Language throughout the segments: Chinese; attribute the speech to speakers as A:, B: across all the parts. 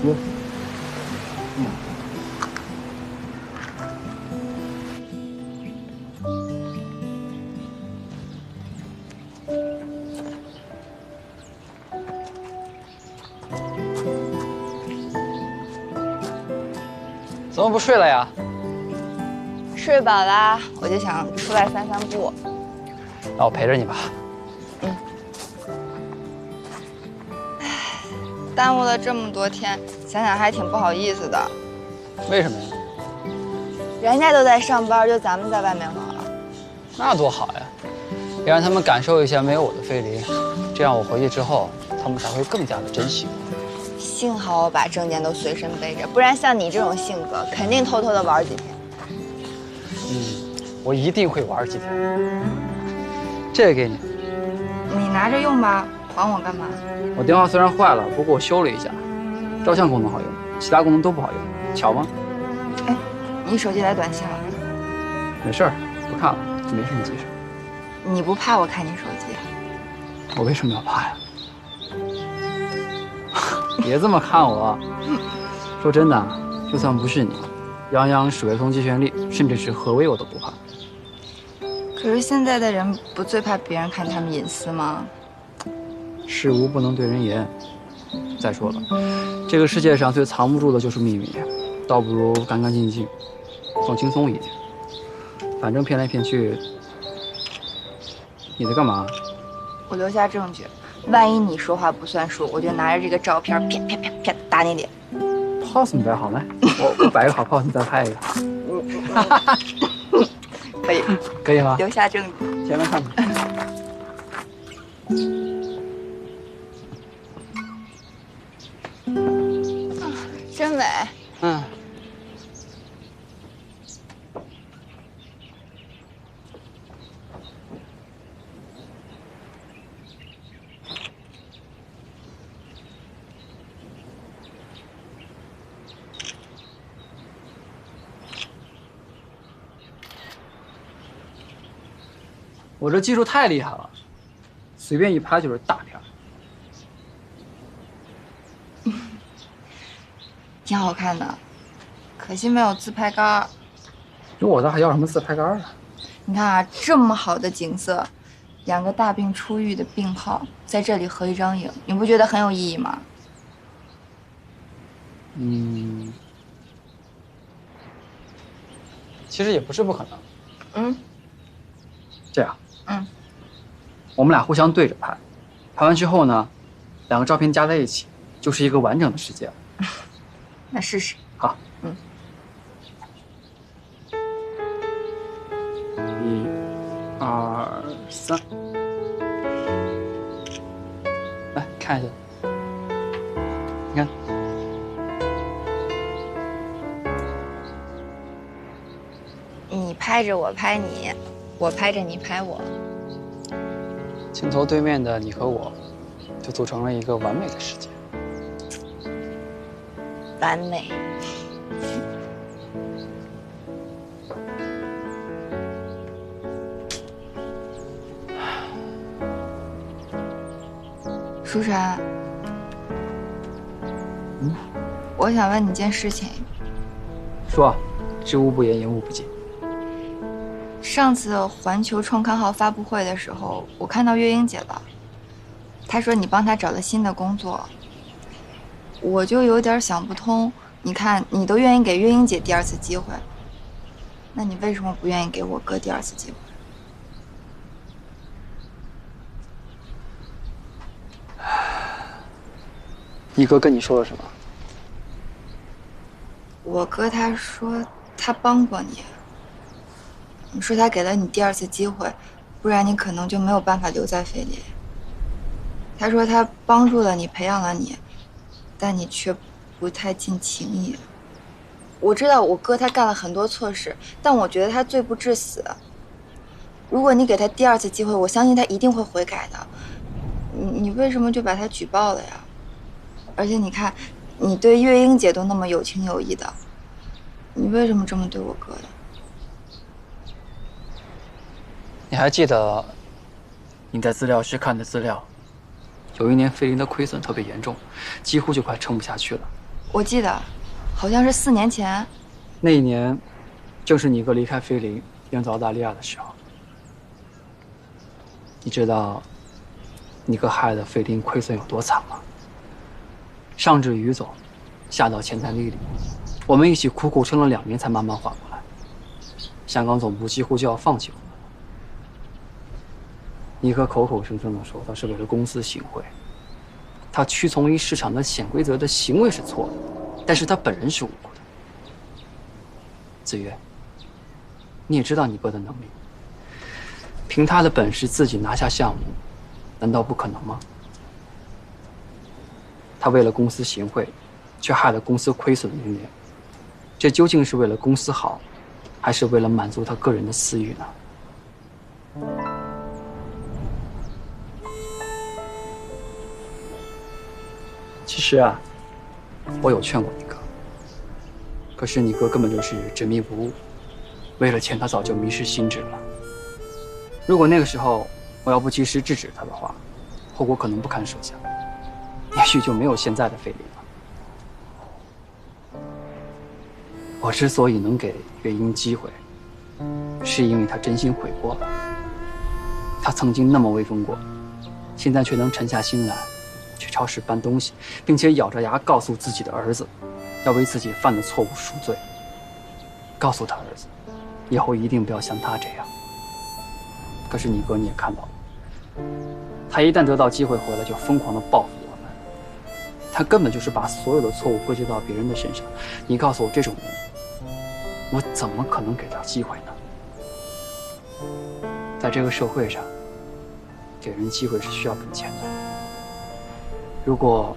A: 约。
B: 怎么不睡了呀？
C: 睡饱啦，我就想出来散散步。
B: 那我陪着你吧。
C: 耽误了这么多天，想想还挺不好意思的。
B: 为什么呀？
C: 人家都在上班，就咱们在外面玩。
B: 那多好呀，也让他们感受一下没有我的费力，这样我回去之后，他们才会更加的珍惜我。
C: 幸好我把证件都随身背着，不然像你这种性格，肯定偷偷的玩几天。
B: 我一定会玩几天。这个给你，
C: 你拿着用吧，还我干嘛？
B: 我电话虽然坏了，不过我修了一下，照相功能好用，其他功能都不好用，巧吗？
C: 哎，你手机来短信了？
B: 没事儿，不看了，没什么急事。
C: 你不怕我看你手机？
B: 我为什么要怕呀？别这么看我。说真的，就算不是你，杨洋、史卫东、季玄力，甚至是何威，我都不怕。
C: 可是现在的人不最怕别人看他们隐私吗？
B: 事无不能对人言。再说了，这个世界上最藏不住的就是秘密，倒不如干干净净，放轻松一点。反正骗来骗去，你在干嘛？
C: 我留下证据，万一你说话不算数，我就拿着这个照片啪啪啪啪打你脸。
B: pose 你摆好来，我摆个好 pose，你再拍一个。
C: 可以，
B: 可以吗？
C: 留下证据。
B: 前面看看。
C: 真美。
B: 嗯。我这技术太厉害了，随便一拍就是大片。
C: 挺好看的，可惜没有自拍杆。
B: 有我这还要什么自拍杆啊？
C: 你看啊，这么好的景色，两个大病初愈的病号在这里合一张影，你不觉得很有意义吗？
B: 其实也不是不可能。这样，我们俩互相对着拍，拍完之后呢，两个照片加在一起，就是一个完整的世界了。
C: 那试试。
B: 好，1、2、3，来看一下，你看，
C: 你拍着我拍你，我拍着你拍我，
B: 镜头对面的你和我，就组成了一个完美的世界。
C: 完美。舒晨，我想问你件事情。
B: 说，知无不言，言无不尽。
C: 上次环球创刊号发布会的时候，我看到月英姐了，她说你帮她找了新的工作，我就有点想不通。你看，你都愿意给月英姐第二次机会，那你为什么不愿意给我哥第二次机会？
B: 你哥跟你说了什么？
C: 我哥他说他帮过你，你说他给了你第二次机会，不然你可能就没有办法留在菲利。他说他帮助了你，培养了你，但你却不太尽情义。我知道我哥他干了很多错事，但我觉得他罪不至死。如果你给他第二次机会，我相信他一定会悔改的。你为什么就把他举报了呀？而且你看，你对月英姐都那么有情有义的，你为什么这么对我哥的？
B: 你还记得你在资料室看的资料？有一年菲林的亏损特别严重，几乎就快撑不下去了。
C: 我记得，好像是4年前。
B: 那一年，正是你哥离开菲林，远走澳大利亚的时候。你知道，你哥害得菲林亏损有多惨吗？上至于总，下到前台丽丽，我们一起苦苦撑了2年才慢慢缓过来。香港总部几乎就要放弃我们了。你哥口口声声地说他是为了公司行贿，他屈从于市场的潜规则的行为是错的，但是他本人是无辜的。子越，你也知道你哥的能力，凭他的本事自己拿下项目，难道不可能吗？他为了公司行贿，却害得公司亏损连连，这究竟是为了公司好，还是为了满足他个人的私欲呢？其实啊，我有劝过你哥，可是你哥根本就是执迷不悟，为了钱他早就迷失心智了。如果那个时候我要不及时制止他的话，后果可能不堪设想，也许就没有现在的菲林了。我之所以能给月英机会，是因为他真心悔过了。他曾经那么威风过，现在却能沉下心来去超市搬东西，并且咬着牙告诉自己的儿子，要为自己犯的错误赎罪。告诉他儿子，以后一定不要像他这样。可是你哥你也看到了，他一旦得到机会回来，就疯狂的报复我们。他根本就是把所有的错误归结到别人的身上。你告诉我，这种人，我怎么可能给他机会呢？在这个社会上，给人机会是需要本钱的。如果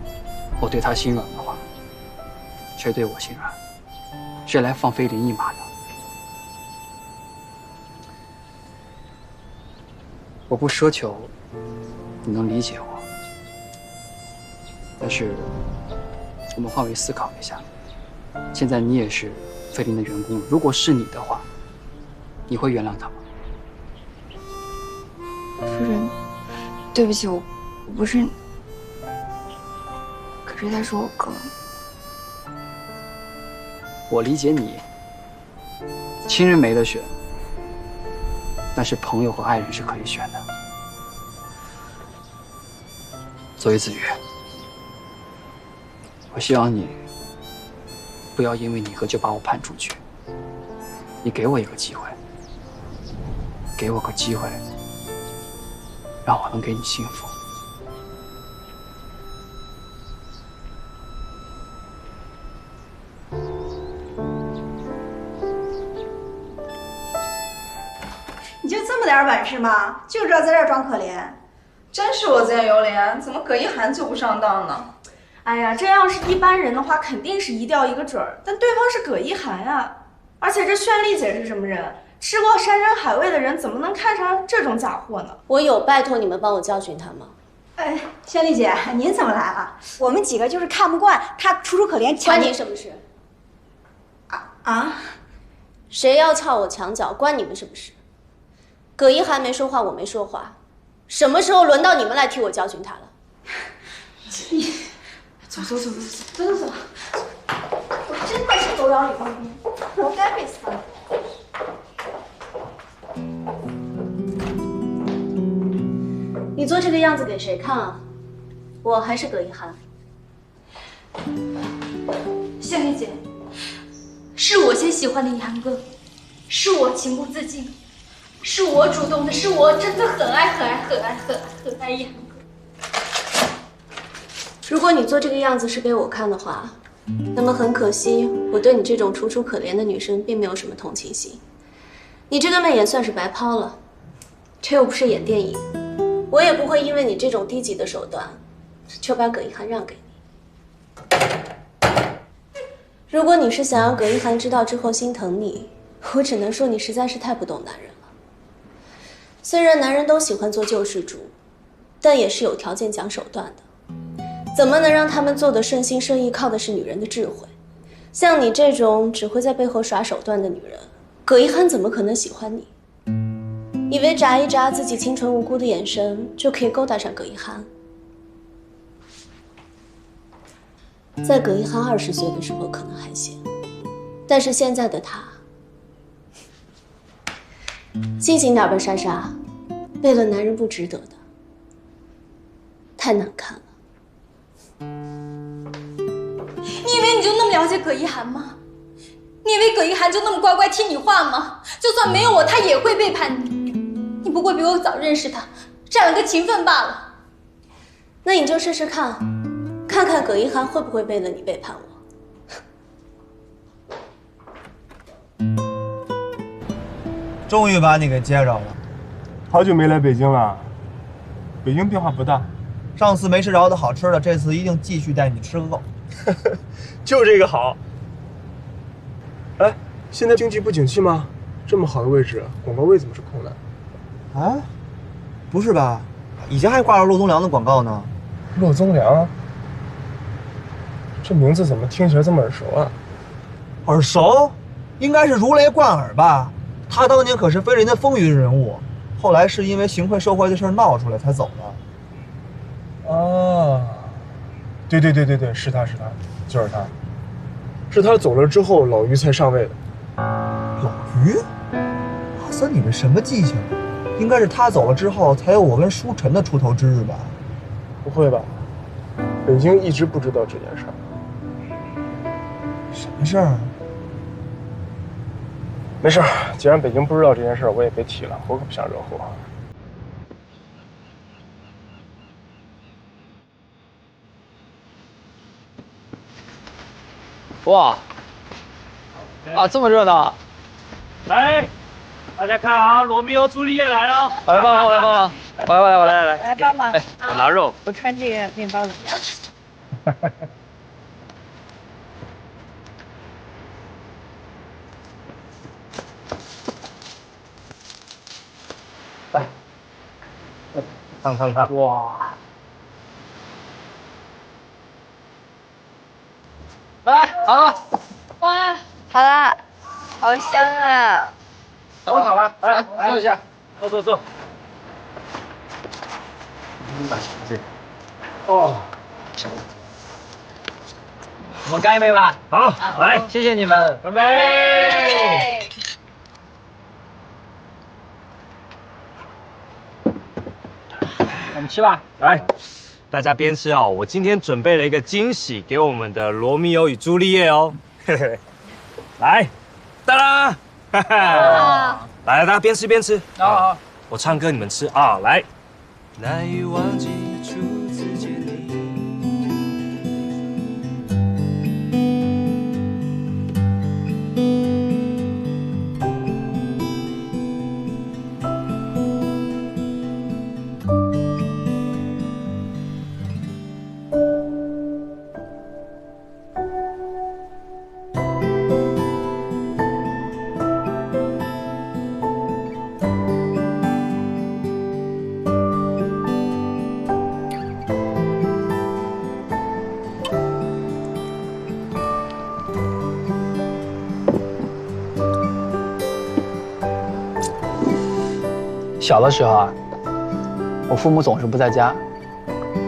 B: 我对他心软的话，谁对我心软？谁来放菲林一马呢？我不奢求你能理解我，但是我们换位思考一下，现在你也是菲林的员工了，如果是你的话，你会原谅他吗？
C: 夫人，对不起，我不是。可是他是我哥。
B: 我理解你，亲人没得选，但是朋友和爱人是可以选的。作为子越，我希望你不要因为你哥就把我判出去。你给我一个机会，给我个机会，让我能给你幸福。
A: 你就这么点本事吗？就知道在这儿装可怜。
D: 真是我见犹怜，怎么葛一涵就不上当呢？
A: 哎呀，这要是一般人的话，肯定是一调一个准儿。但对方是葛一涵啊，而且这绚丽姐是什么人？吃过山珍海味的人怎么能看上这种假货呢？
E: 我有拜托你们帮我教训他吗？
A: 哎，绚丽姐，您怎么来了？我们几个就是看不惯他楚楚可怜，
E: 关你什么事？
A: 啊？
E: 谁要撬我墙角，关你们什么事？葛一涵没说话，我没说话，什么时候轮到你们来替我教训他了？
A: 你走，我真的是狗咬吕洞宾，活该被撕了。
E: 你做这个样子给谁看啊？我还是葛一涵。
F: 绚丽姐，是我先喜欢的一涵哥，是我情不自禁，是我主动的，是我真的很爱一涵哥。
E: 如果你做这个样子是给我看的话，那么很可惜，我对你这种楚楚可怜的女生并没有什么同情心。你这个媚眼算是白抛了，这又不是演电影，我也不会因为你这种低级的手段，就把葛一涵让给你。如果你是想让葛一涵知道之后心疼你，我只能说你实在是太不懂男人了。虽然男人都喜欢做救世主，但也是有条件讲手段的。怎么能让他们做得顺心顺意，靠的是女人的智慧。像你这种只会在背后耍手段的女人，葛一涵怎么可能喜欢你？以为眨一眨自己清纯无辜的眼神就可以勾搭上葛一涵？在葛一涵20岁的时候可能还行，但是现在的他，清醒点吧，莎莎，为了男人不值得的，太难看了。
F: 你以为你就那么了解葛一涵吗？你以为葛一涵就那么乖乖听你话吗？就算没有我，他也会背叛你。你不过比我早认识他，占了个情分罢了。
E: 那你就试试看，看看葛一涵会不会为了你背叛我。
G: 终于把你给接着了。
H: 好久没来北京了，北京变化不大。
G: 上次没吃着的好吃的，这次一定继续带你吃个够。
H: 就这个好。哎，现在经济不景气吗？这么好的位置，广告位怎么是空的？
G: 啊？不是吧？以前还挂着骆宗良的广告呢。
H: 骆宗良，这名字怎么听起来这么耳熟啊？
G: 耳熟？应该是如雷贯耳吧？他当年可是飞人的风云人物，后来是因为行贿受贿的事闹出来才走的。
H: 啊，对，是他，就是他，是他走了之后，老于才上位的。
G: 老于？阿森，你这什么记性？应该是他走了之后，才有我跟舒晨的出头之日吧？
H: 不会吧？北京一直不知道这件事儿。
G: 什么事儿？
H: 没事儿，既然北京不知道这件事儿，我也别提了，我可不想惹祸。
B: 哇！啊，这么热闹！
I: 来，大家看啊，罗密欧朱丽叶来了！
B: 我来帮忙，我来帮忙，我来。
J: 来帮忙。
B: 哎，
I: 我拿肉。
J: 我看这个面包怎么样？
I: 来，看，哇！来，好了。
C: 哇，好了，好香啊！
I: 等我好了，来坐一下，坐。哦，
B: 我们干一杯吧。
I: 好，来，
B: 谢谢你们，
I: 干杯！
B: 我们吃吧。
I: 来，大家边吃啊！我今天准备了一个惊喜给我们的罗密欧与朱丽叶哦。嘿嘿，来，当当，哈哈，来，大家边吃边吃。
B: 好，
I: 我唱歌你们吃啊！来。
K: 难以忘记初次见你，
B: 小的时候啊，我父母总是不在家，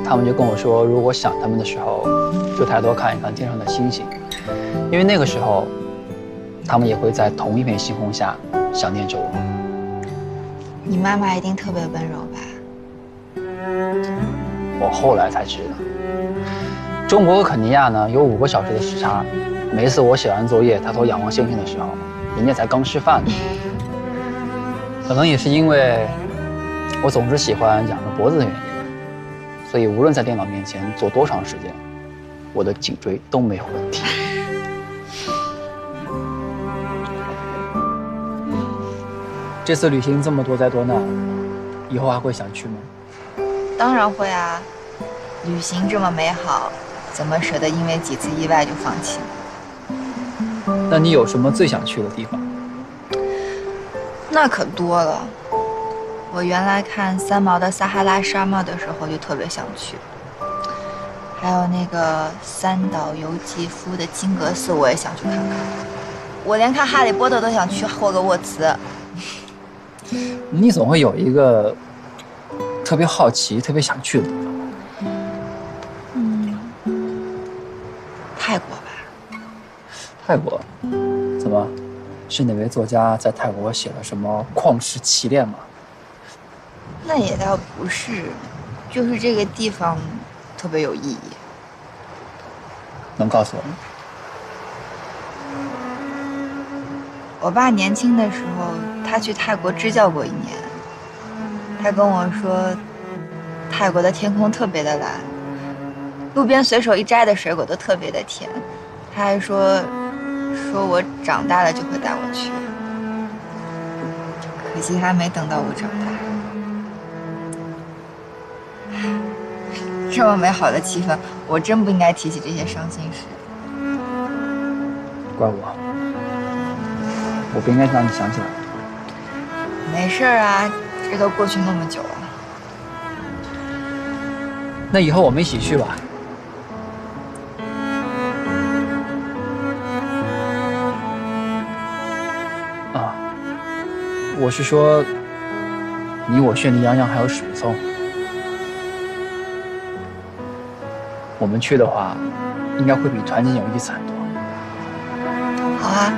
B: 他们就跟我说，如果想他们的时候，就抬头看一看天上的星星，因为那个时候，他们也会在同一片星空下想念着我。
C: 你妈妈一定特别温柔吧？
B: 我后来才知道，中国和肯尼亚呢有5个小时的时差，每一次我写完作业抬头仰望星星的时候，人家才刚吃饭呢。可能也是因为我总是喜欢仰着脖子的原因，所以无论在电脑面前坐多长时间，我的颈椎都没有问题。这次旅行这么多灾多难，以后还会想去吗？
C: 当然会啊，旅行这么美好，怎么舍得因为几次意外就放弃呢？
B: 那你有什么最想去的地方？
C: 那可多了。我原来看三毛的撒哈拉沙漠的时候就特别想去，还有那个三岛由纪夫的金阁寺我也想去看看。我连看哈利波特都想去霍格沃茨。
B: 你总会有一个特别好奇、特别想去的地方。泰国？怎么？是哪位作家在泰国写了什么旷世奇恋吗？
C: 那也倒不是，就是这个地方特别有意义。
B: 能告诉我吗？
C: 我爸年轻的时候，他去泰国支教过1年。他跟我说，泰国的天空特别的蓝，路边随手一摘的水果都特别的甜。他还说我长大了就会带我去。可惜他没等到我长大。这么美好的气氛，我真不应该提起这些伤心事。
B: 怪我，我不应该让你想起来。
C: 没事啊，这都过去那么久了。
B: 那以后我们一起去吧。啊，我是说，你我炫丽洋洋还有史聪，我们去的话，应该会比团建有意思很多。
C: 好啊。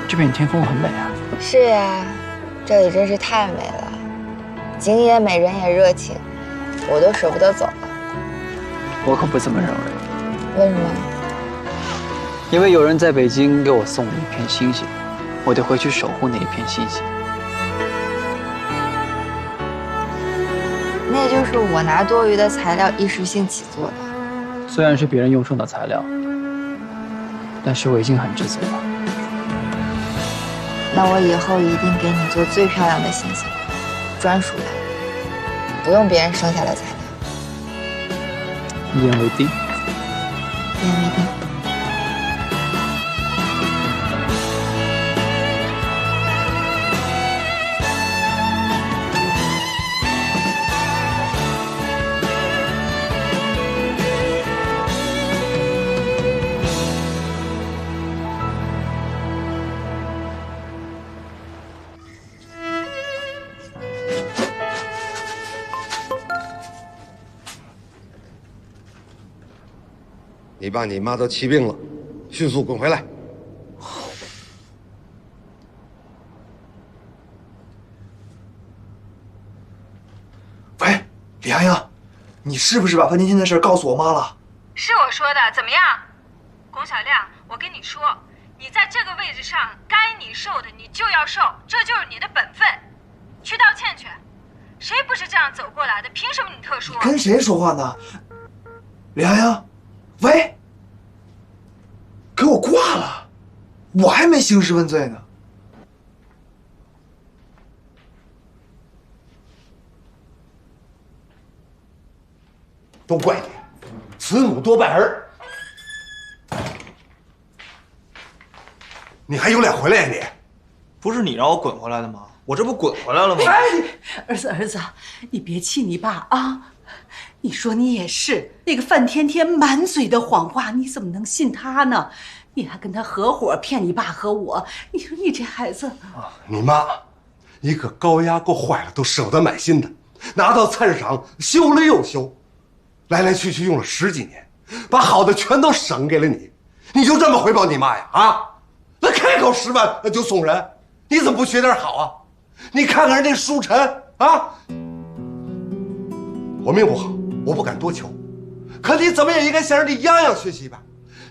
B: 这边天空很美啊。
C: 是呀，这里真是太美了，景也美，人也热情，我都舍不得走了。
B: 我可不这么认为。
C: 为什么？
B: 因为有人在北京给我送了一片星星，我得回去守护那一片星星。
C: 那就是我拿多余的材料一时兴起做的。
B: 虽然是别人用剩的材料，但是我已经很知足了。
C: 那我以后一定给你做最漂亮的星星，专属的，不用别人剩下的材料。
B: 一言为定。
C: 一言为定。
L: 你爸你妈都气病了，迅速滚回来！
G: 喂，李洋洋，你是不是把范天天的事告诉我妈了？
M: 是我说的，怎么样？龚小亮，我跟你说，你在这个位置上，该你受的你就要受，这就是你的本分。去道歉去，谁不是这样走过来的？凭什么你特殊？
G: 跟谁说话呢？李洋洋，喂，给我挂了，我还没兴师问罪呢。
L: 都怪你，慈母多败儿。你还有脸回来呀你？
N: 不是你让我滚回来的吗？我这不滚回来了吗？
J: 儿子，你别气你爸啊！你说你也是，那个范天天满嘴的谎话，你怎么能信他呢？你还跟他合伙骗你爸和我，你说你这孩子……
L: 你妈，一个高压够坏了都舍不得买新的，拿到菜市场修了又修，来来去去用了10几年，把好的全都省给了你，你就这么回报你妈呀？啊，那开口10万那就送人，你怎么不学点好啊？你看看人家舒晨啊，我命不好，我不敢多求，可你怎么也应该向人家泱泱学习吧？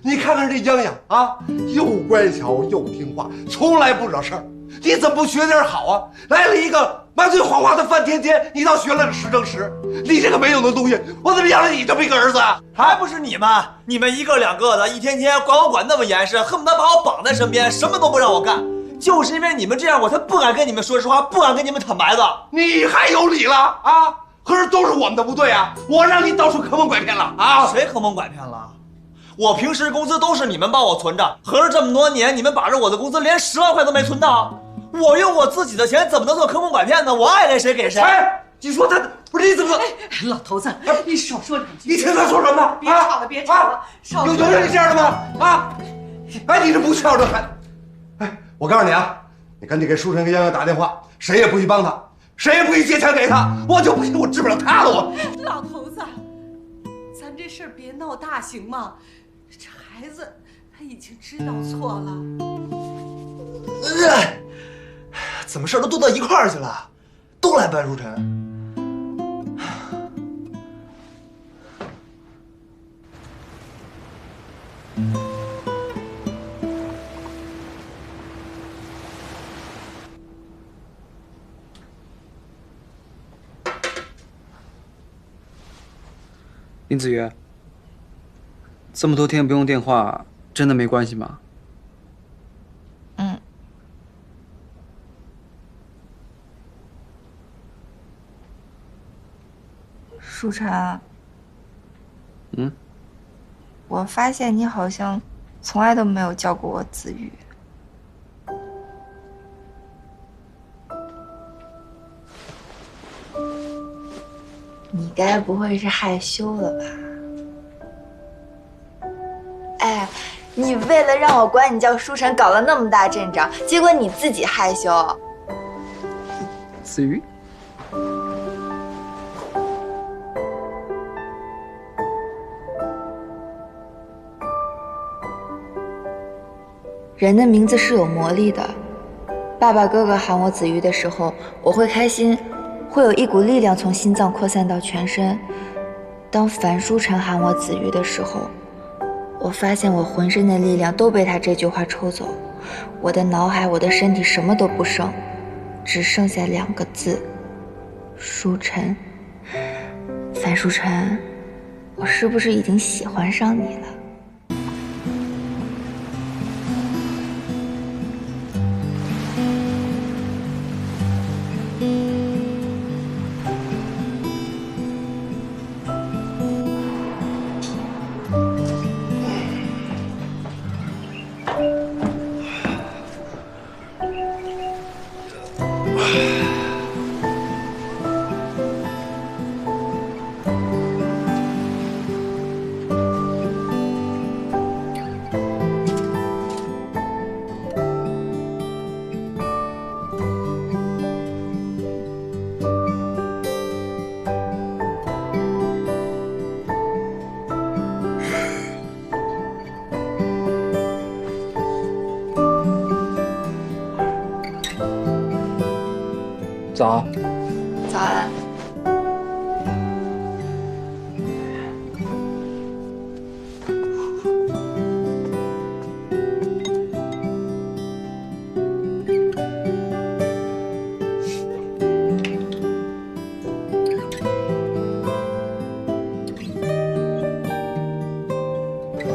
L: 你看看人家泱泱啊，又乖巧又听话，从来不惹事儿，你怎么不学点好啊？来了一个满嘴谎话的范天天，你倒学了个10正10，你这个没用的东西，我怎么养了你这么一个儿子啊？
N: 还不是你们1个2个的，一天天管我管那么严实，恨不得把我绑在身边，什么都不让我干。就是因为你们这样，我才不敢跟你们说实话，不敢跟你们坦白的。
L: 你还有理了啊？可是都是我们的不对啊！我让你到处坑蒙拐骗了啊！
N: 谁坑蒙拐骗了？我平时工资都是你们帮我存着，合着这么多年，你们把着我的工资连10万块都没存到。我用我自己的钱怎么能做坑蒙拐骗呢？我爱给谁给谁。
L: 哎，你说他不是你怎么？
J: 老头子，你少说两句。
L: 你听他说什么？
J: 别吵了，别吵了，少说。
L: 有让你这样的吗？啊！哎，你这不孝顺还……哎，我告诉你啊，你赶紧给舒晨跟洋洋打电话，谁也不许帮他，谁也不许借钱给他。我就不信我治不了他了。我
J: 老头子，咱这事儿别闹大行吗？这孩子他已经知道错了。
N: 怎么事儿都到一块儿去了，都来搬舒晨。
B: 林子瑜，这么多天不用电话，真的没关系吗？
C: 嗯。舒晨。
B: 嗯。
C: 我发现你好像从来都没有叫过我子瑜。你该不会是害羞了吧？哎，你为了让我管你叫舒晨，搞了那么大阵仗，结果你自己害羞。
B: 子瑜，
C: 人的名字是有魔力的。爸爸哥哥喊我子瑜的时候，我会开心。会有一股力量从心脏扩散到全身。当樊书晨喊我子瑜的时候，我发现我浑身的力量都被他这句话抽走，我的脑海、我的身体什么都不剩，只剩下2个字：书晨。樊书晨，我是不是已经喜欢上你了？
B: 早。
C: 早安。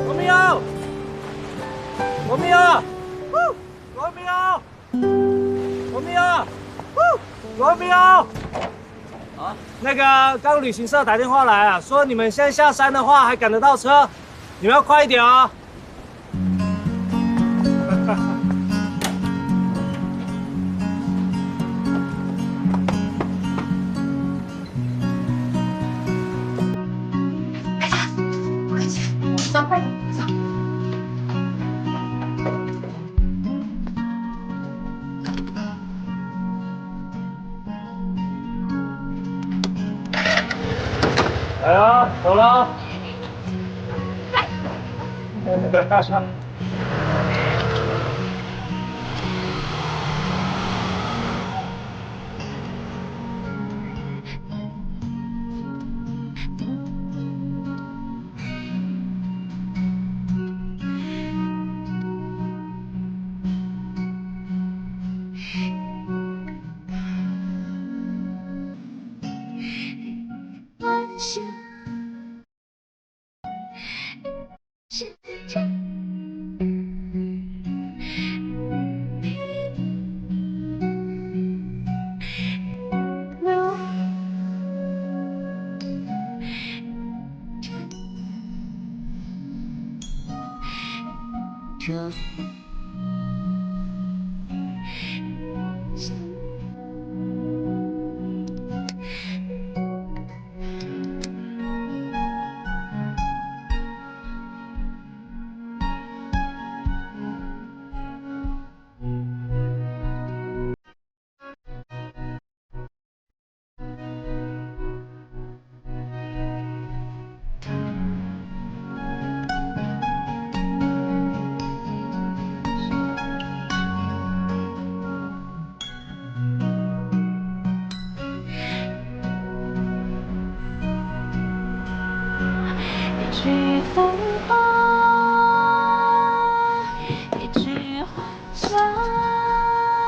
I: 罗密欧，罗密欧，罗密欧，罗密欧。罗密欧，啊，那个刚旅行社打电话来啊，说你们现在下山的话还赶得到车，你们要快一点啊。
C: 快去，走，快点，走。
I: 来了，走了。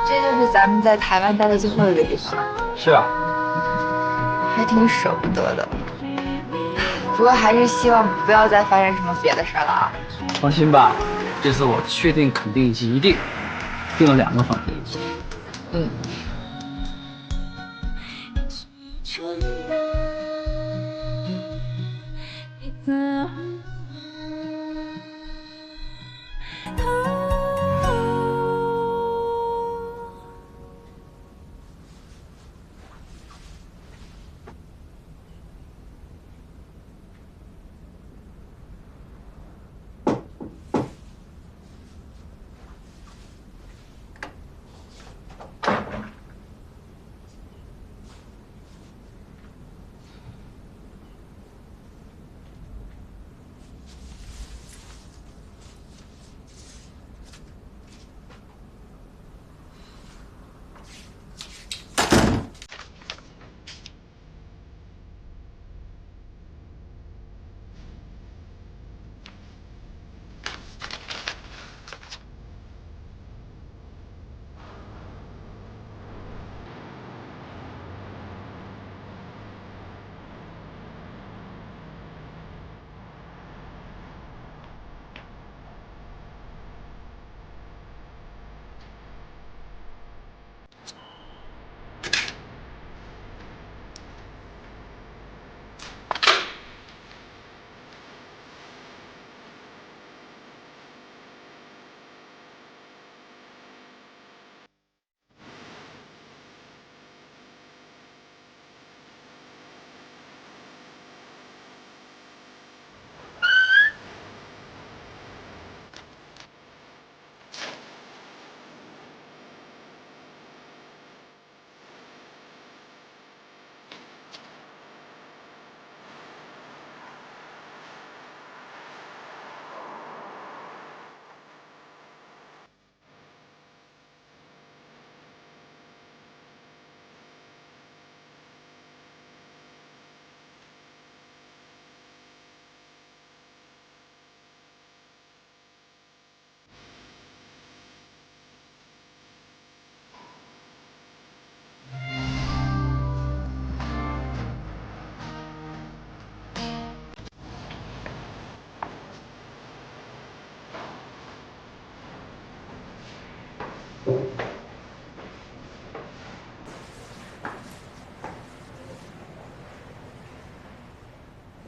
C: 这就是咱们在台湾待的最后一个地方，
B: 是啊，
C: 还挺舍不得的。不过还是希望不要再发生什么别的事儿了啊。
B: 放心吧，这次我确定、肯定以及一定订了2个房间。
C: 嗯。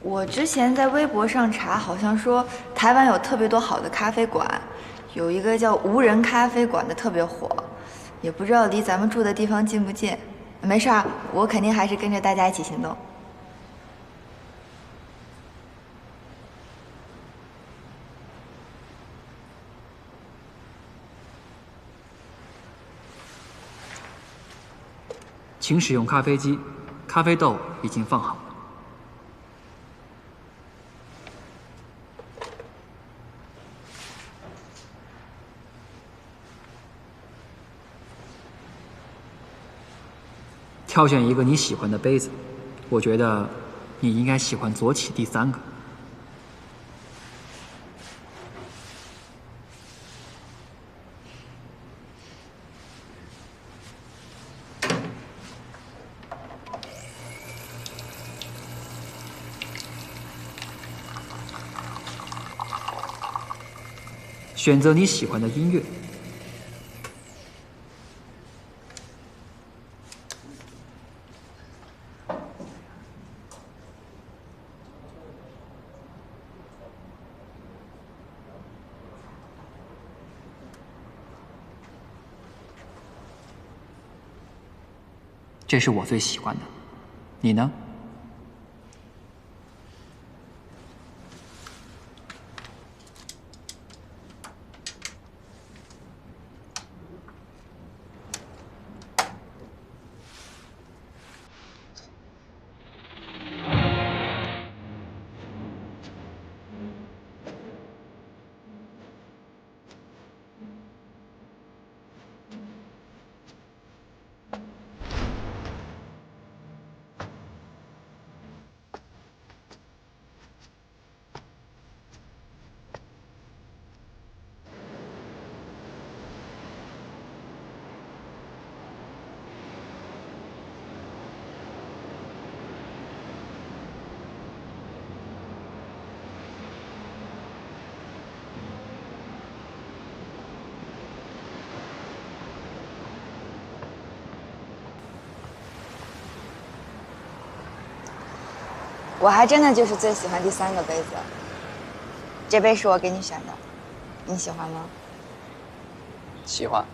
C: 我之前在微博上查，好像说台湾有特别多好的咖啡馆，有一个叫无人咖啡馆的特别火，也不知道离咱们住的地方近不近。没事儿，我肯定还是跟着大家一起行动。
B: 请使用咖啡机，咖啡豆已经放好了。挑选一个你喜欢的杯子，我觉得你应该喜欢左起第3个。选择你喜欢的音乐。这是我最喜欢的，你呢？
C: 我还真的就是最喜欢第3个杯子。这杯是我给你选的，你喜欢吗？
B: 喜欢。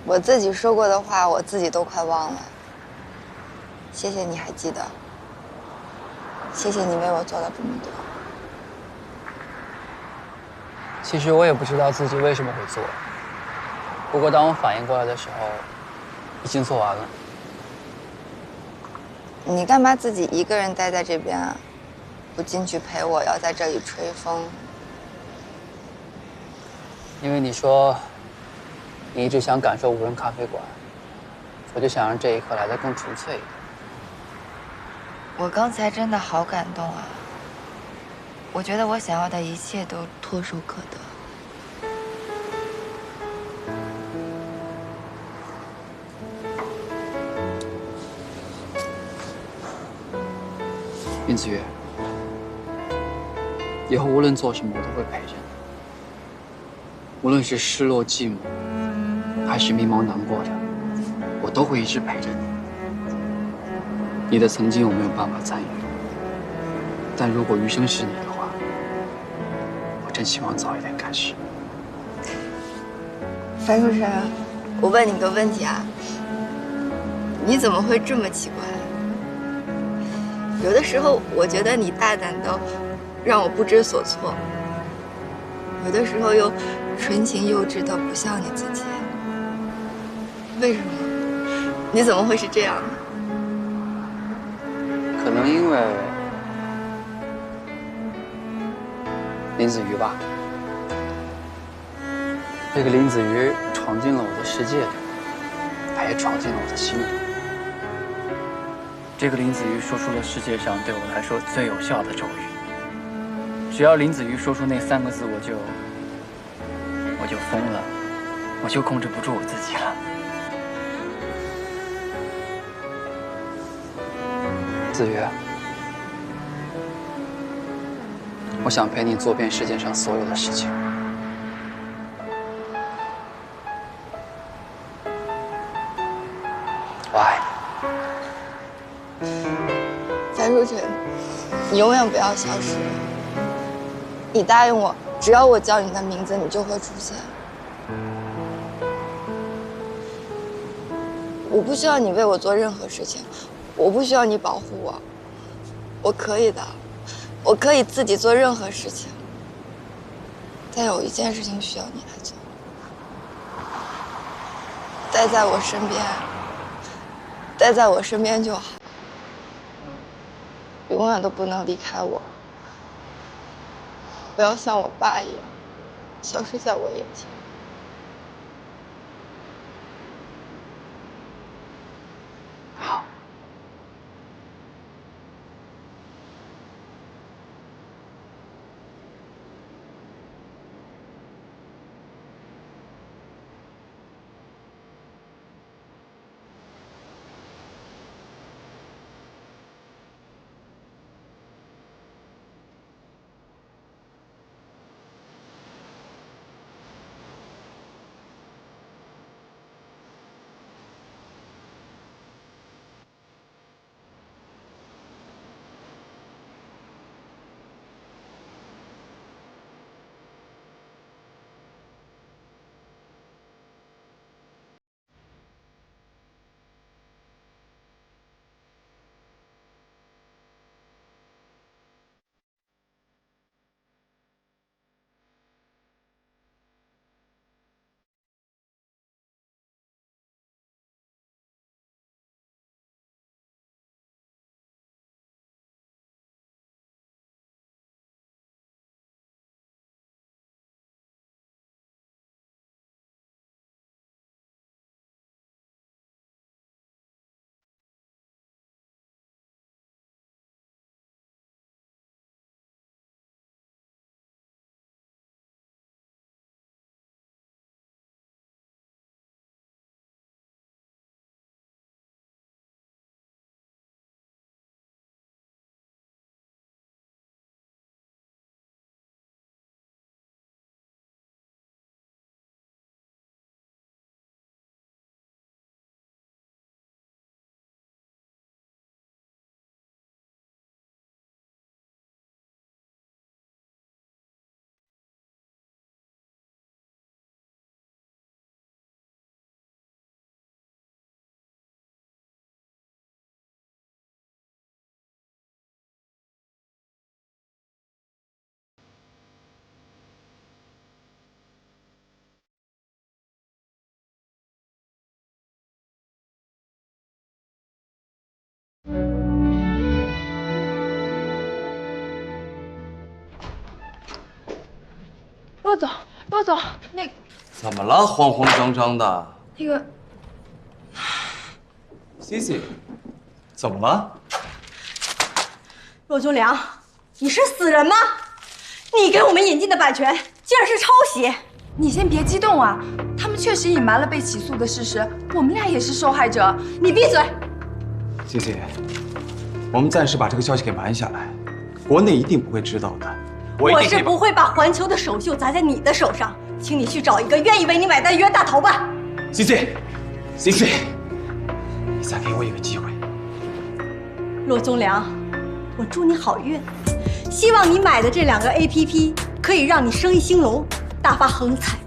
C: 我自己说过的话，我自己都快忘了。谢谢你还记得，谢谢你为我做了这么多。
B: 其实我也不知道自己为什么会做，不过当我反应过来的时候，已经做完了。
C: 你干嘛自己一个人待在这边啊？不进去陪我，要在这里吹风？
B: 因为你说你一直想感受无人咖啡馆，我就想让这一刻来得更纯粹一点。
C: 我刚才真的好感动啊！我觉得我想要的一切都唾手可得。
B: 林子月，以后无论做什么，我都会陪着你。无论是失落、寂寞，还是迷茫、难过的，我都会一直陪着你。你的曾经我没有办法参与，但如果余生是你的话，我真希望早一点开始。
C: 樊书晨，我问你个问题啊，你怎么会这么奇怪？有的时候我觉得你大胆到让我不知所措，有的时候又纯情幼稚到不像你自己。为什么？你怎么会是这样呢？
B: 可能因为林子瑜吧。这个林子瑜闯进了我的世界里，他也闯进了我的心里。这个林子瑜说出了世界上对我来说最有效的咒语。只要林子瑜说出那3个字，我就疯了，我就控制不住我自己了。子瑜，我想陪你做遍世界上所有的事情。我爱你。
C: 樊书晨，你永远不要消失。你答应我，只要我叫你的名字，你就会出现。我不需要你为我做任何事情，我不需要你保护我，我可以的，我可以自己做任何事情。但有一件事情需要你来做，待在我身边，待在我身边就好，永远都不能离开我。不要像我爸一样，消失在我眼前。
B: 好。
C: 骆总，骆总，
O: 怎么了？慌慌张张的。
C: 那个
O: ，Cici， 怎么了？
P: 骆忠良，你是死人吗？你给我们引进的版权竟然是抄袭！
D: 你先别激动啊，他们确实隐瞒了被起诉的事实，我们俩也是受害者。
P: 你闭嘴
O: ！Cici，我们暂时把这个消息给瞒下来，国内一定不会知道的。
P: 我是不会把环球的首秀砸在你的手上，请你去找一个愿意为你买单的冤大头吧。
O: Cici，你再给我一个机会。
P: 骆忠良，我祝你好运，希望你买的这2个 APP 可以让你生意兴隆，大发横财。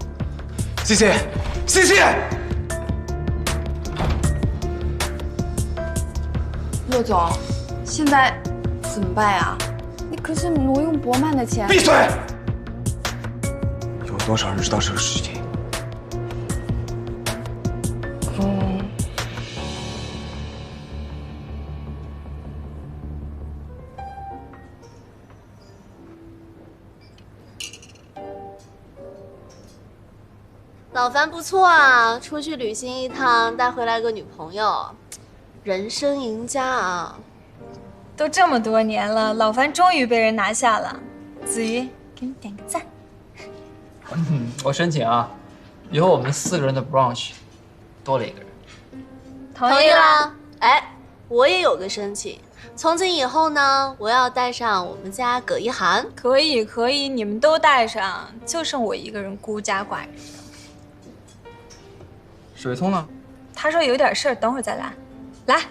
O: Cici，
D: 骆总，现在怎么办呀？你可是挪用博曼的钱。
O: 闭嘴！有多少人知道这个事情？
E: 老樊不错啊，出去旅行一趟，带回来个女朋友，人生赢家啊！
Q: 都这么多年了，老樊终于被人拿下了。子瑜，给你点个赞。
B: 我申请啊，以后我们4个人的 brunch 多了1个人。
E: 同意啦！哎，我也有个申请，从今以后呢，我要带上我们家葛一涵。
Q: 可以，你们都带上，就剩我一个人孤家寡人。
B: 水聪呢？
Q: 他说有点事儿，等会儿再来。来，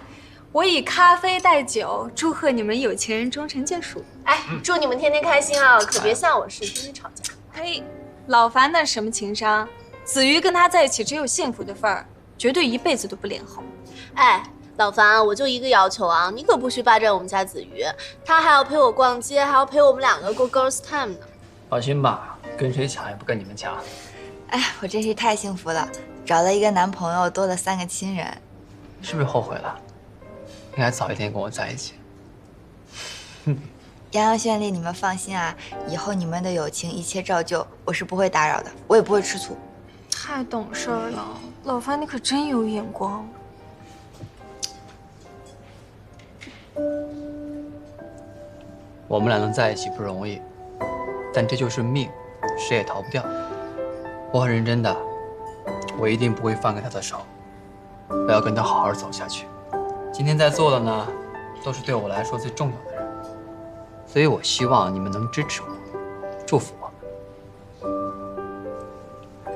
Q: 我以咖啡代酒，祝贺你们有情人终成眷属。
E: 哎，祝你们天天开心啊！可别像我似的天天吵架。
Q: 嘿，老樊那什么情商？子瑜跟他在一起只有幸福的份儿，绝对一辈子都不脸红。
E: 哎，老樊，我就一个要求啊，你可不许霸占我们家子瑜，他还要陪我逛街，还要陪我们2个过 girls time 呢。
B: 放心吧，跟谁抢也不跟你们抢。
C: 哎，我真是太幸福了，找了一个男朋友，多了3个亲人。
B: 是不是后悔了？应该早一点跟我在一起。
C: 洋洋绚丽，你们放心啊，以后你们的友情一切照旧，我是不会打扰的，我也不会吃醋。
Q: 太懂事了，老樊你可真有眼光。
B: 我们俩能在一起不容易，但这就是命，谁也逃不掉。我很认真的，我一定不会放开他的手，我要跟他好好走下去。今天在座的呢，都是对我来说最重要的人，所以我希望你们能支持我，祝福我。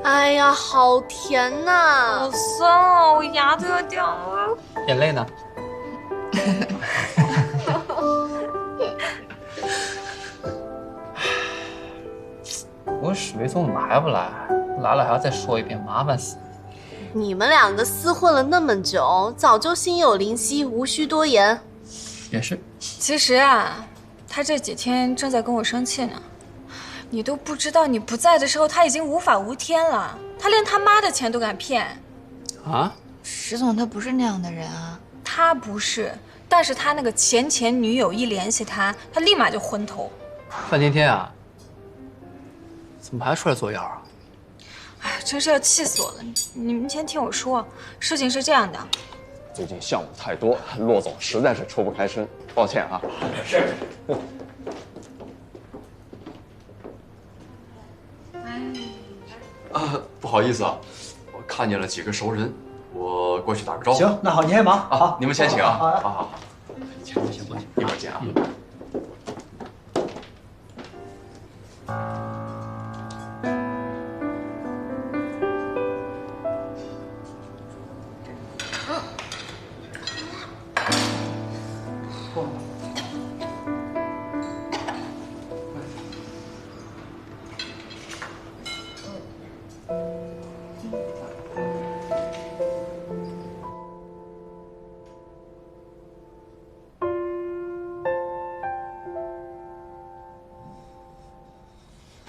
E: 哎呀，好甜呐！
Q: 好酸啊，我牙都要掉了。
B: 眼泪呢？我史维松怎么还不来？来了还要再说一遍，麻烦死。
E: 你们2个厮混了那么久，早就心有灵犀，无需多言。
B: 也是。
Q: 其实啊，他这几天正在跟我生气呢。你都不知道，你不在的时候，他已经无法无天了。他连他妈的钱都敢骗。
B: 啊？
C: 石总他不是那样的人啊。
Q: 他不是，但是他那个前女友一联系他，他立马就昏头。
B: 范天天啊，怎么还出来作妖啊？
Q: 哎，真是要气死我了！你们先听我说，事情是这样的。
R: 最近项目太多，骆总实在是抽不开身，抱歉啊。
B: 是。
R: 不好意思啊，我看见了几个熟人，我过去打个招呼。
G: 行，那好，你先忙
R: 啊，好，你们先请啊。好，
B: 行，
R: 一会儿见啊。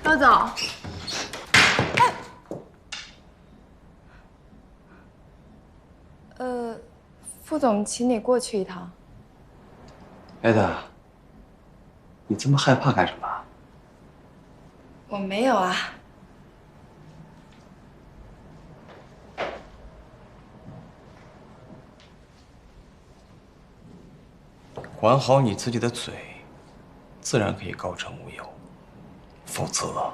D: 骆总，副总，请你过去一趟。
O: 艾达，你这么害怕干什么？
C: 我没有啊。
O: 管好你自己的嘴，自然可以高枕无忧。否则，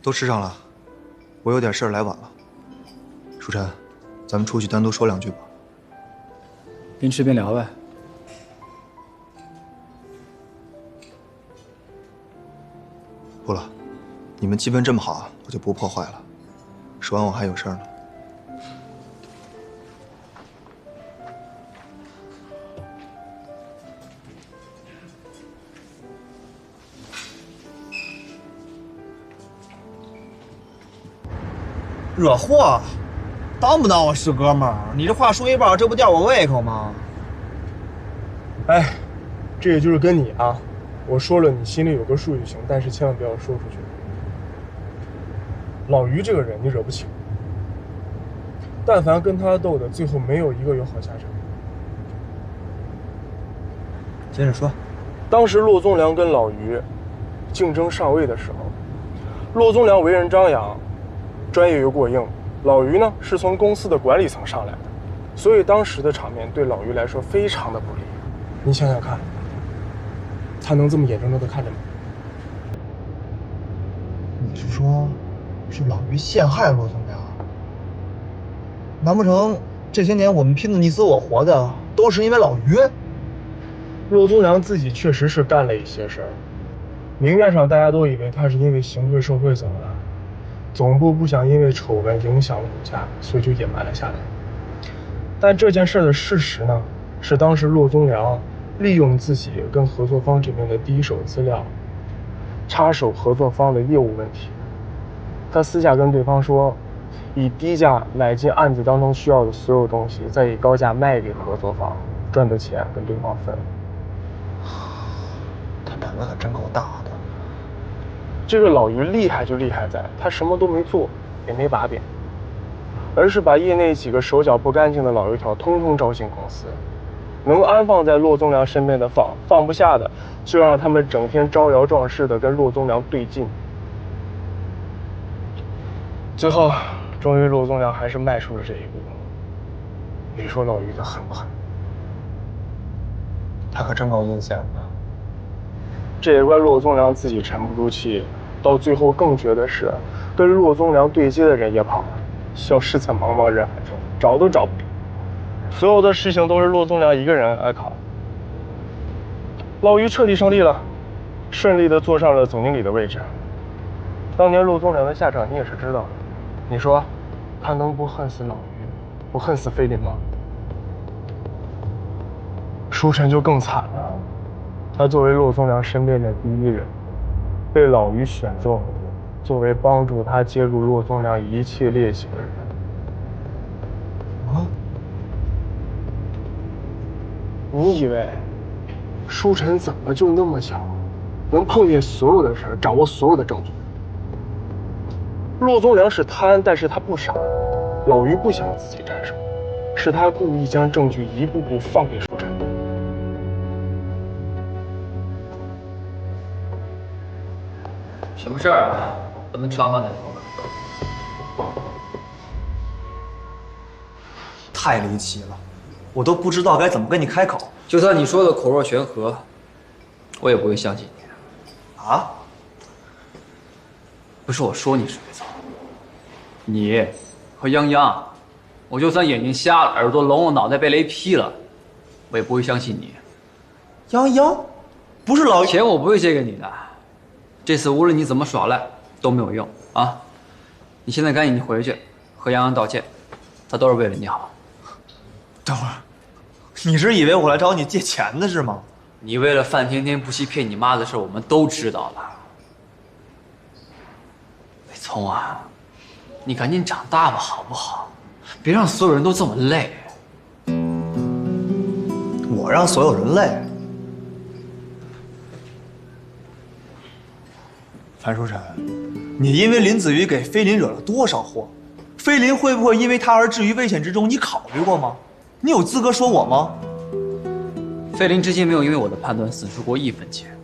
G: 都吃上了，我有点事儿来晚了。舒晨，咱们出去单独说两句吧。
B: 边吃边聊呗。
G: 不了，你们气氛这么好，我就不破坏了。说完我还有事儿呢。惹祸，当不当我是哥们儿？你这话说一半，这不吊我胃口吗？
H: 哎，这也就是跟你啊，我说了，你心里有个数就行，但是千万不要说出去。老于这个人你惹不起，但凡跟他斗的，最后没有一个有好下场。
G: 接着说。
H: 当时骆宗良跟老于竞争上位的时候，骆宗良为人张扬，专业又过硬，老于呢是从公司的管理层上来的，所以当时的场面对老于来说非常的不利。你想想看，他能这么眼睁睁的看着吗？
G: 你是说，是老于陷害骆宗良？难不成这些年我们拼的你死我活的，都是因为老于？
H: 骆宗良自己确实是干了一些事儿，明面上大家都以为他是因为行贿受贿走的，总部不想因为丑闻影响股价，所以就隐瞒了下来。但这件事的事实呢，是当时骆宗良利用自己跟合作方这边的第一手资料，插手合作方的业务问题。他私下跟对方说，以低价买进案子当中需要的所有东西，再以高价卖给合作方，赚的钱跟对方分。
G: 他胆子可真够大的。
H: 这个老于厉害就厉害在他什么都没做，也没把柄，而是把业内几个手脚不干净的老油条通通招进公司，能安放在骆宗良身边的放不下的，就让他们整天招摇撞势的跟骆宗良对劲。最后，终于骆宗良还是迈出了这一步。你说老于他狠不狠？
G: 他可真够阴险的。
H: 这也怪骆宗良自己沉不住气，到最后更绝的是，跟骆宗良对接的人也跑了，消失在茫茫人海中，找都找不着。所有的事情都是骆宗良一个人来扛。老于彻底胜利了，顺利的坐上了总经理的位置。当年骆宗良的下场你也是知道的，你说他能不恨死老于，不恨死菲林吗？舒晨就更惨了，他作为骆宗良身边的第一人，被老于选中作为帮助他揭露骆宗良一切劣行的人。
G: 啊？
H: 你以为舒晨怎么就那么巧，能碰见所有的事，掌握所有的证据？骆宗良是贪，但是他不傻。老于不想自己沾手，是他故意将证据一步步放给舒晨。
B: 什么事儿啊？咱们吃完饭再说。
G: 太离奇了，我都不知道该怎么跟你开口。
B: 就算你说的口若悬河，我也不会相信你。
G: 啊？
B: 不是我说你是没错，你和泱泱，我就算眼睛瞎了，耳朵聋了，脑袋被雷劈了，我也不会相信你。
N: 泱泱，不是老
B: 钱我不会借给你的，这次无论你怎么耍赖都没有用啊！你现在赶紧回去和泱泱道歉，他都是为了你好。
N: 等会儿，你是以为我来找你借钱的是吗？
B: 你为了范甜甜不惜骗你妈的事，我们都知道了。伟聪啊，你赶紧长大吧，好不好？别让所有人都这么累。
N: 我让所有人累？樊书晨，你因为林子瑜给菲林惹了多少祸？菲林会不会因为他而置于危险之中？你考虑过吗？你有资格说我吗？
B: 菲林至今没有因为我的判断损失过1分钱。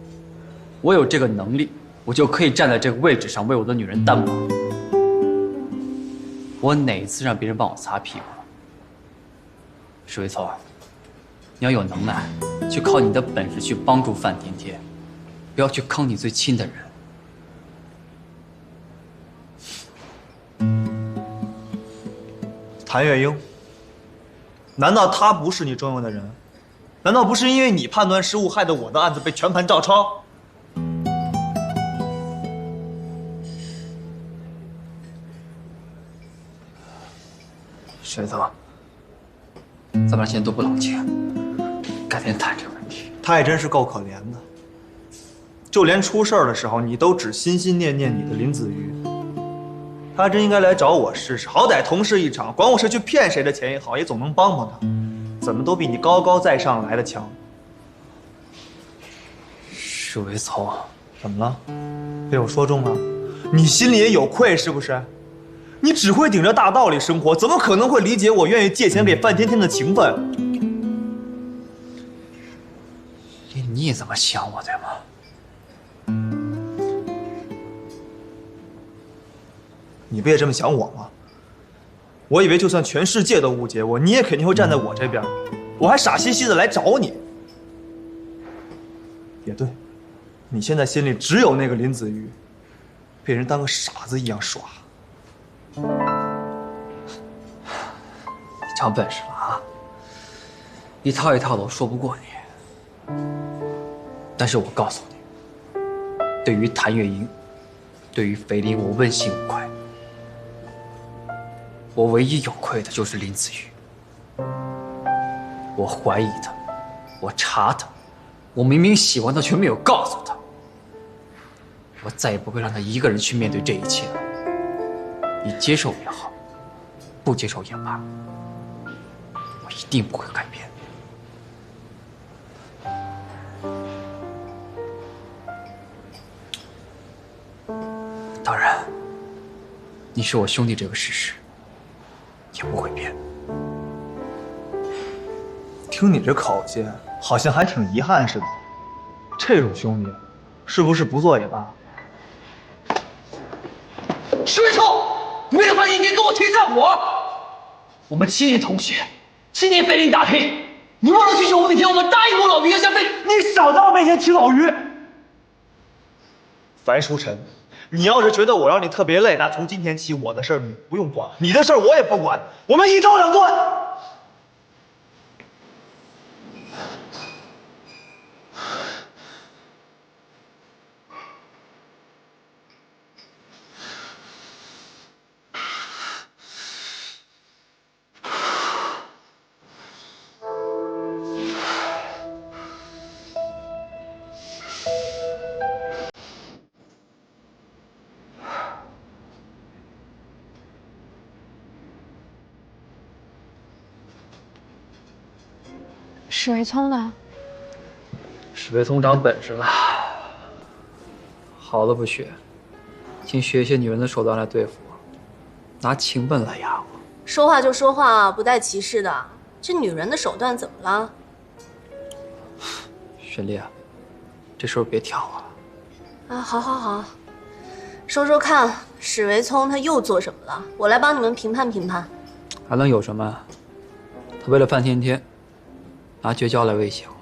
B: 我有这个能力，我就可以站在这个位置上为我的女人担保。我哪一次让别人帮我擦屁股了？史维聪，你要有能耐，去靠你的本事去帮助范甜甜，不要去坑你最亲的人。
N: 谭月英，难道他不是你重用的人？难道不是因为你判断失误，害得我的案子被全盘照抄？
B: 史维聪，咱们俩现在都不冷静，改天谈这个问题。
N: 他也真是够可怜的，就连出事儿的时候，你都只心心念念你的林子瑜。他真应该来找我试试，好歹同事一场，管我是去骗谁的钱也好，也总能帮帮他。怎么都比你高高在上来的强。
B: 史维聪，
N: 怎么了？被我说中了？你心里也有愧是不是？你只会顶着大道理生活，怎么可能会理解我愿意借钱给范甜甜的情分？
B: 连你也这么想我，对吗？
N: 你不也这么想我吗？我以为就算全世界都误解我，你也肯定会站在我这边，我还傻兮兮的来找你。也对，你现在心里只有那个林子瑜，被人当个傻子一样耍。
B: 你长本事了啊！一套一套的我说不过你，但是我告诉你，对于谭月英，对于菲林，我问心无愧。我唯一有愧的就是林子瑜。我怀疑他，我查他，我明明喜欢他，却没有告诉他。我再也不会让他一个人去面对这一切了。你接受也好，不接受也罢，我一定不会改变。当然，你是我兄弟这个事实也不会变。
N: 听你这口气，好像还挺遗憾似的。这种兄弟，是不是不做也罢？
B: 史维聪，你为了范甜甜跟我提战火！我们7年同学，7年费力打拼，你忘了去救我那天我们答应过老于要相对？
N: 你少在我面前提老于！樊书晨，你要是觉得我让你特别累，那从今天起我的事儿你不用管，你的事儿我也不管，我们一刀两断。
Q: 史维聪呢？
B: 史维聪长本事了，好的不学，净学一些女人的手段来对付我，拿情分来压我。
E: 说话就说话，不带歧视的。这女人的手段怎么了？
B: 雪莉，这时候别挑啊！
E: 啊，好好好，说说看，史维聪他又做什么了？我来帮你们评判评判。
B: 还能有什么？他为了范甜甜，拿绝交来威胁我。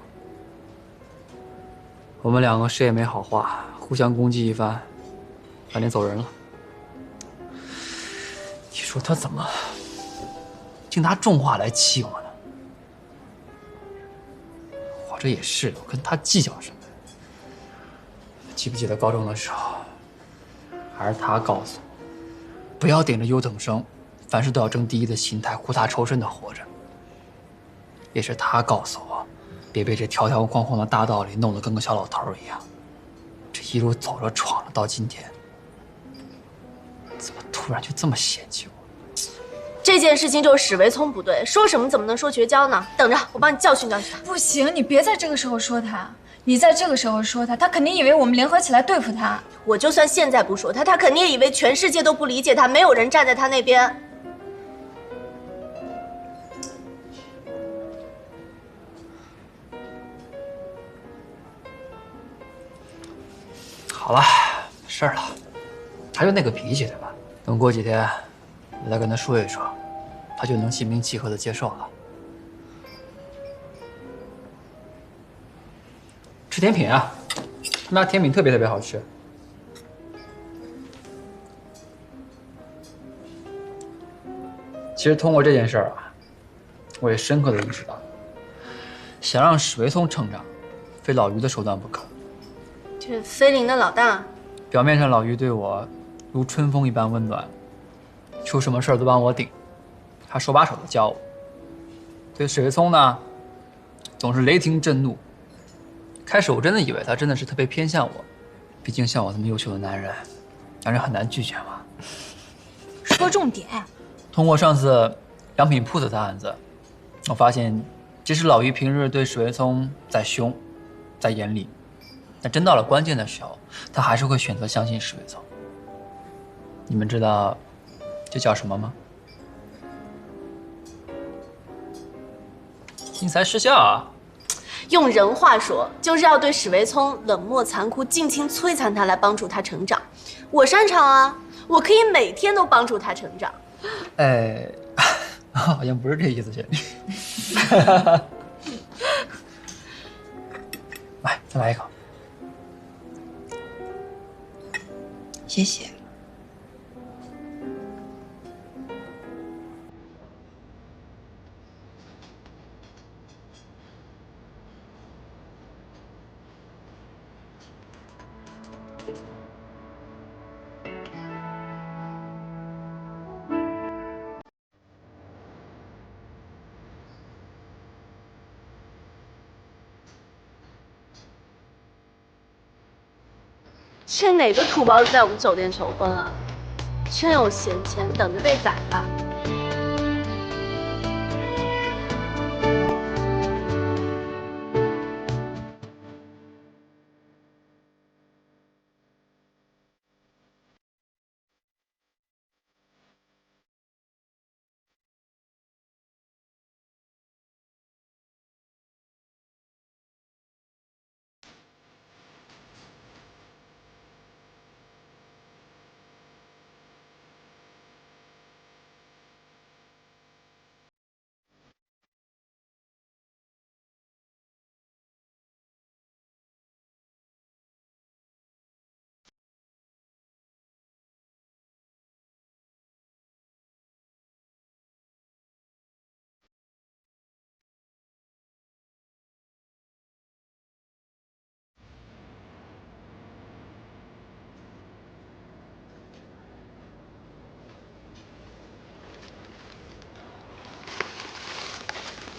B: 我们两个谁也没好话，互相攻击一番，范甜走人了。你说他怎么竟拿重话来气我呢？我这也是，我跟他计较什么？记不记得高中的时候，还是他告诉我，不要顶着优等生，凡事都要争第一的心态，苦大仇深的活着。也是他告诉我，别被这条条框框的大道理弄得跟个小老头一样。这一路走着闯着到今天，怎么突然就这么嫌弃我？
E: 这件事情就是史维聪不对，说什么怎么能说绝交呢？等着，我帮你教训教训他。
Q: 不行，你别在这个时候说他。你在这个时候说他，他肯定以为我们联合起来对付他。
E: 我就算现在不说他，他肯定也以为全世界都不理解他，没有人站在他那边。
B: 好了，没事了，他就那个脾气，对吧？等过几天，我再跟他说一说，他就能心平气和的接受了。吃甜品啊，他们家甜品特别好吃。其实通过这件事儿啊，我也深刻的意识到，想让史维聪成长，非老于的手段不可。
E: 这菲林的老大，
B: 表面上老于对我如春风一般温暖，出什么事儿都帮我顶，他手把手的教我。对史维聪呢，总是雷霆震怒。开始我真的以为他真的是特别偏向我，毕竟像我这么优秀的男人，让人很难拒绝嘛。
Q: 说重点。
B: 通过上次良品铺子的案子，我发现，即使老于平日对史维聪再凶，再严厉，但真到了关键的时候，他还是会选择相信史维聪。你们知道这叫什么吗？因材施教啊！
E: 用人话说，就是要对史维聪冷漠残酷，尽情摧残他，来帮助他成长。我擅长啊，我可以每天都帮助他成长。
B: 哎，好像不是这意思，雪莉。来，再来一口。
C: 谢谢。
E: 这哪个土包子在我们酒店求婚啊？真有闲钱，等着被宰吧。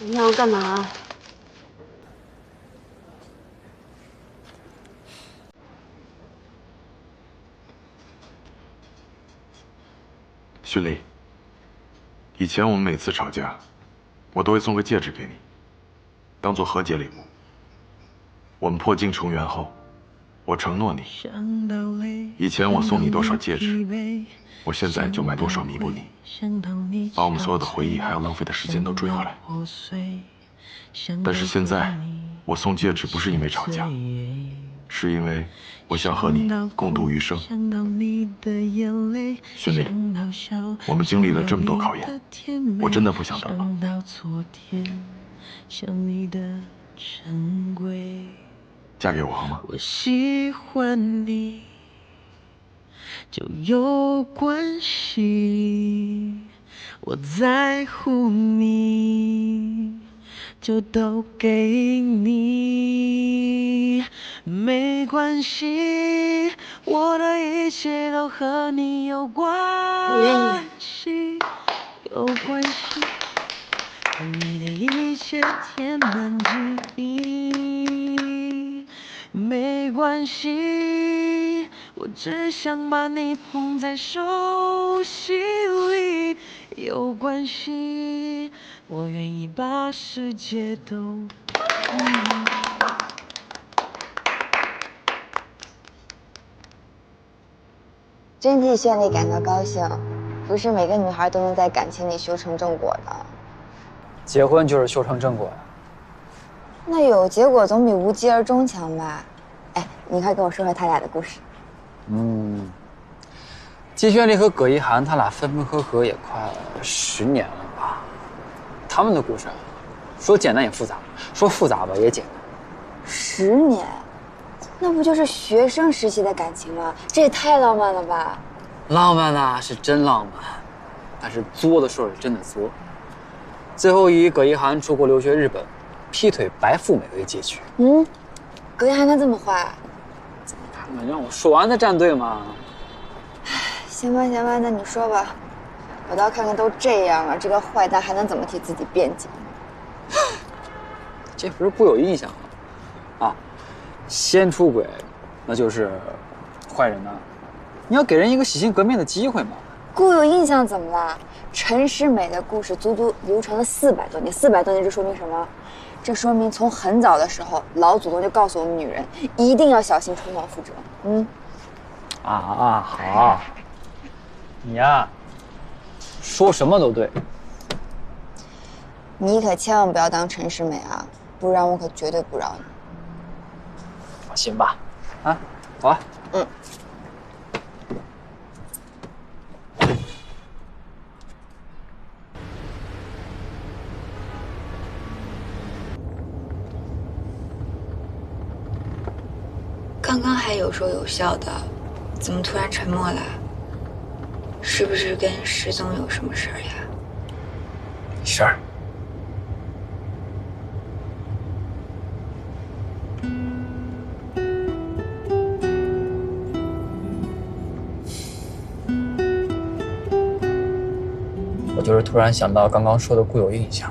E: 你要干嘛？
S: 徐丽，以前我们每次吵架，我都会送个戒指给你，当做和解礼物。我们破镜重圆后，我承诺你，以前我送你多少戒指，我现在就买多少弥补你，把我们所有的回忆还有浪费的时间都追回来。但是现在，我送戒指不是因为吵架，是因为我想和你共度余生。绚丽，我们经历了这么多考验，我真的不想等了。嫁给我好吗？
K: 我喜欢你就有关系。我在乎你，就都给你，没关系。我的一切都和你有关系，有关系。和你的一切填满记忆，没关系。我只想把你捧在手心里，有关系。我愿意把世界都给你。
C: 真替绚丽感到高兴，不是每个女孩都能在感情里修成正果的。
B: 结婚就是修成正果呀。
C: 那有结果总比无疾而终强吧？哎，你快跟我说说他俩的故事。
B: 季绚丽和葛一涵他俩分分合合也快10年了吧？他们的故事，说简单也复杂，说复杂吧也简单。
C: 10年，那不就是学生时期的感情吗？这也太浪漫了吧！
B: 浪漫啊，是真浪漫，但是作的时候是真的作。最后以葛一涵出国留学日本，劈腿白富美为结局。
C: 葛一涵他这么坏？
B: 你让我说完再站队吗？
C: 行吧，行吧，那你说吧，我倒看看都这样了，这个坏蛋还能怎么替自己辩解？
B: 这不是固有印象吗？啊，先出轨，那就是坏人呢。你要给人一个洗心革面的机会嘛。
C: 固有印象怎么了？陈诗美的故事足足流传了400多年，400多年，这说明什么？这说明从很早的时候，老祖宗就告诉我们女人一定要小心重蹈覆辙。
B: 好，你呀，说什么都对。
C: 你可千万不要当陈诗美啊，不然我可绝对不饶你。
B: 放心吧，啊，好吧。
C: 刚刚还有说有笑的，怎么突然沉默了？是不是跟石总有什么事儿呀？
B: 事儿。我就是突然想到刚刚说的固有印象，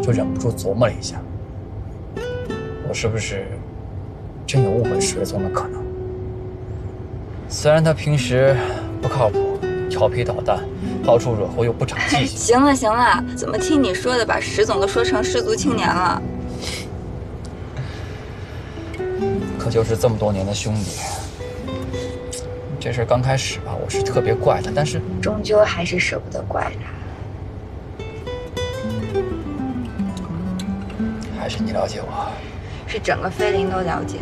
B: 就忍不住琢磨了一下，我是不是真有误会石总的可能？虽然他平时不靠谱，调皮捣蛋，到处惹祸又不长记性。
C: 行了行了，怎么听你说的，把石总都说成失足青年了？
B: 可就是这么多年的兄弟，这事刚开始吧，我是特别怪他，但是
C: 终究还是舍不得怪他。
B: 还是你了解我。
C: 是整个菲林都了解。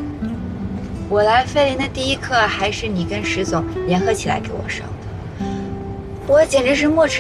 C: 我来菲林的第一课还是你跟石总联合起来给我上的，我简直是没齿